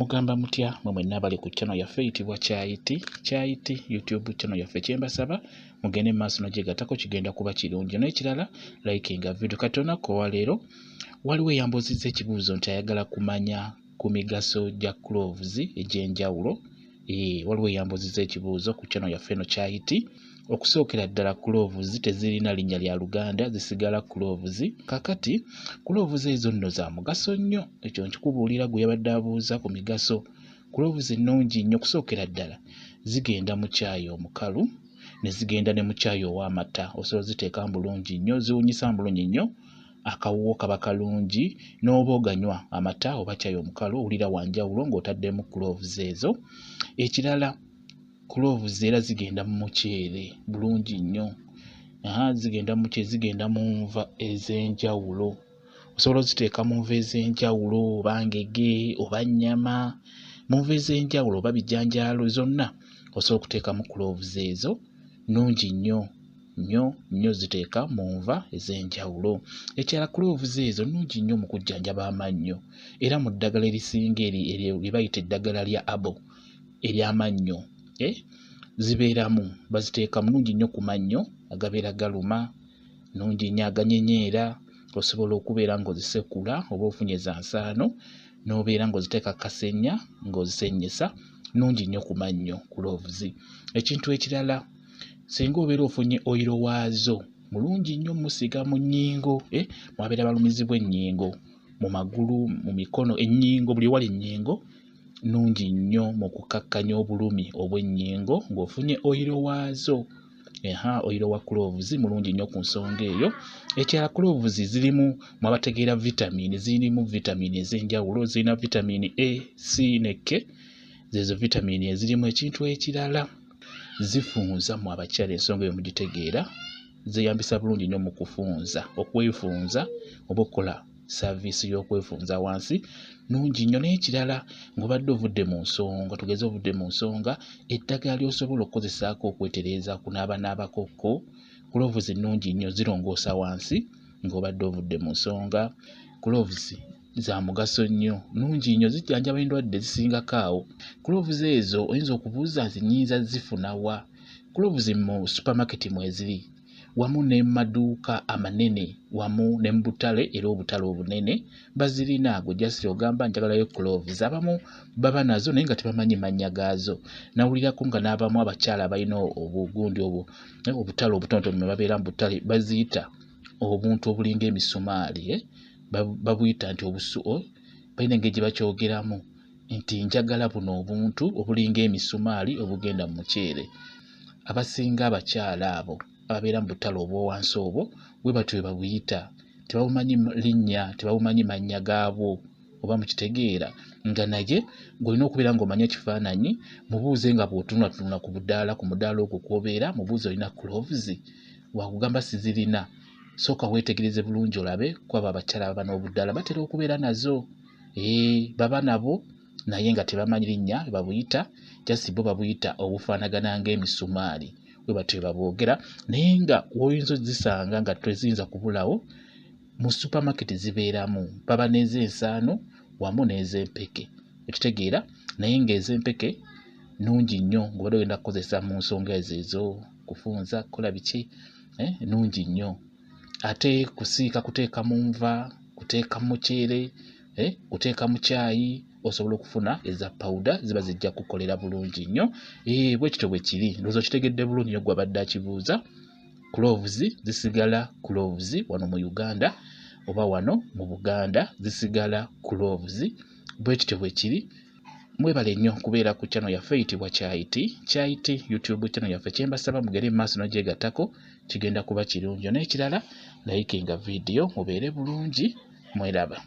Mugamba mutya mwe mwenna abali ku channel yaffe eyitibwa Kyayiti YouTube channel yaffe. Kyembasaba mugende maaso n'ogyegattako kigenda kuba kirungi. N'ekirala likinga video. Kati olunaku olwaleero waliwo eyambuzizza ekibuuzo nti ayagala kumanya ku migaso gya cloves egy'enjawulo. Waliwo eyambuzizza ekibuuzo ku channel yaffe eno Kyayiti. Okusookera ddala cloves tezirina linnya lya Luganda, zisigala cloves. Kakati cloves ezo nno za mugaso nnyo, ekyo nkikubuulira gwe yabadde abuuza ku migaso. Cloves nnungi nnyo. Okusookera ddala zigenda mu caayi omukalu ne zigenda ne mu caayi ow'amata. Osobola ziteeka bulungi nnyo, ziwunyisa bulungi nnyo, akawuwo kaba kalungi, n'oba oganywa amata oba caayi omukalu owulira wanjawulo ng'otaddemu cloves ezo. Ekirala cloves era zigenda mu muceere bulungi nnyo. Zigenda mu muceere, zigenda mu nva ez'enjawulo. Osobola oziteeka mu nva ez'enjawulo oba ngege oba nnyama, mu nva ez'enjawulo oba bijanjaalo zonna osobola okuteekamu cloves ezo. Nnungi nnyo nnyo ziteeka mu nva ez'enjawulo. Ekirala cloves ezo nnungi nnyo mu kujjanjaba amannyo era mu ddagala erisinga lye bayita eddagala lya abo ery'amannyo zibeeramu, baziteeka mulungi nnyo ku mannyo agabeera galuma, nnungi nnyo aganyenyeera. Osobola okubeera ng'ozisekula oba ofunye za nsaano n'obeera ng'oziteeka kasenya ng'ozisennyesa, nnungi nnyo ku mannyo cloves. Ekintu ekirala, singa obeera ofunye oyiro waazo mulungi nnyo musiga mu nnyingo, mwabeera balumizibwa ennyingo mu magulu, mu mikono, ennyingo buli wali ennyingo, nnungi nnyo mu kukakkanya obulumi obw'ennyingo ng'ofunye oyiro waazo. Oyiro wa cloves mulungi nnyo ku nsonga eyo. Ekirala cloves zirimu mwabategeera vitamini, zirimu vitamini ez'enjawulo, zirina vitamini A, C ne K, zezo vitamini ezirimu. Ekintu ekirala, zifunza mu abakyala, ensonga eyo mugitegeera, zeyambisa bulungi nnyo mu kufunza, okwefunza oba okukola service y'okwefunza wansi, nnungi nnyo. N'ekirala ng'obadde ovudde mu nsonga, tugeze ovudde mu nsonga, eddagala ly'osobola okukozesaako okwetereeza kunaabanaabakokko, cloves nnungi nnyo, zirongoosa wansi ng'obadde ovudde mu nsonga. Cloves za mugaso nnyo, nnungi nnyo, zijjanjaba endwadde zisingako awo. Cloves ezo oyinza okubuuza nti nnyinza zifuna wa? Cloves mu supermarket mweziri, wamu ne mu maduuka amanene, wamu ne mu butale, era obutale obunene bazirina. Gwe just ogamba njagalayo cloves. Abamu baba nazo naye nga tebamanyi mannya gaazo. Nawulirako nga n'abamu abakyala abalina obugundi obwo, obutale obutonotono mwe babeera mu butale, baziyita obuntu obulinga emisumaali, babuyita nti balina engeri gye bakyogeramu nti njagala buno obuntu obulinga emisumaali obugenda mu muceere. Abasinga abakyala abo ababeera mu butale obw'owansi obwo bwe batyo bwe babuyita, tebabumanyi linnya, tebabumanyi mannya gaabwo, oba mukitegeera. Nga naye ng'olina okubeera ng'omanya ekifaananyi, mubuuze nga bw'otununatunula ku mudaala ogwo kw'obeera, mubuuze olina cloves, wakugamba sizirina. Sooka weetegereze bulungi olabe kwabo abakyala baba n'obudaala batera okubeera nazo. Baba nabo naye nga tebamanyi linnya babuyita, just bo babuyita obufaanagana ng'emisumaali, bwe batyo babwogera. Naye nga woyinza ozisanga nga teziyinza kubulawo, mu supermarket zibeeramu, baba n'ez'ensaano wamu n'ez'empeke, ekitegeera. Naye ng'ez'empeke nnungi nnyo ng'obadde ogenda kukozesa mu nsonga ezo, kufunza, kukola biki, nnungi nnyo. Ate kusiika, kuteeka mu nva, kuteeka mu muceere, kuteeka mu caayi, osobola okufuna eza powder, ziba zijja kukolera bulungi nnyo. Bwe kityo bwe kiri, ndowooza okitegedde bulungi nnyo gwe abadde akibuuza. Cloves zisigala cloves wano mu Uganda, oba wano mu Buganda zisigala cloves. Bwe kityo bwe kiri. Mwebale nnyo kubeera ku channel yaffe eyitibwa Kyayiti YouTube channel yaffe. Kyembasaba mugere mu maaso n'ogyegattako kigenda kuba kirungi. N'ekirala likinga video mubeere bulungi, mweraba.